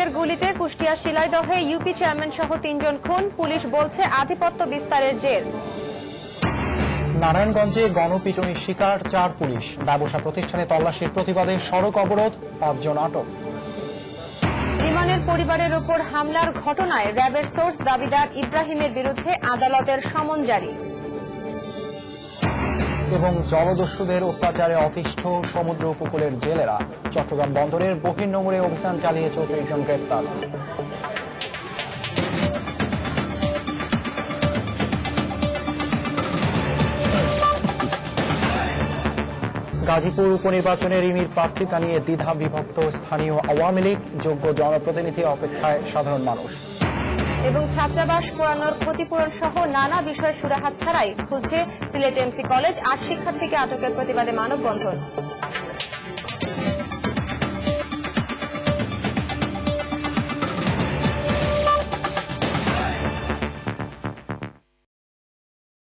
পুলিশের গুলিতে Kushtia শিলাইদহে UP chairman সহ ৩ জন খুন, পুলিশ বলছে আধিপত্য বিস্তারের জের। নারায়ণগঞ্জে গণপিটুনির শিকার 4 পুলিশ, ব্যবসা প্রতিষ্ঠানে তল্লাশির প্রতিবাদে সড়ক অবরোধ, 5 জন আটক। ইমানের পরিবারের উপর হামলার ঘটনায় র্যাবের সোর্স দাবিদার ইব্রাহিমের বিরুদ্ধে আদালতের সমন জারি। এবং জলদস্যুদের অত্যাচারে অতিষ্ঠ সমুদ্র উপকূলের জেলেরা, চট্টগ্রাম বন্দরের বহির্নোঙরে অভিযান চালিয়ে 34 জন গ্রেপ্তার। গাজীপুর উপনির্বাচনে রিমির প্রার্থিতা নিয়ে দ্বিধা বিভক্ত স্থানীয় আওয়ামী লীগ, যোগ্য জনপ্রতিনিধি অপেক্ষায় সাধারণ মানুষ। এবং ছাত্রাবাস পোড়ানোর ক্ষতিপূরণ সহ নানা বিষয়ের সুরাহা ছাড়াই খুলছে সিলেট এমসি কলেজ, 8 শিক্ষার্থীকে আটকের প্রতিবাদে মানববন্ধন।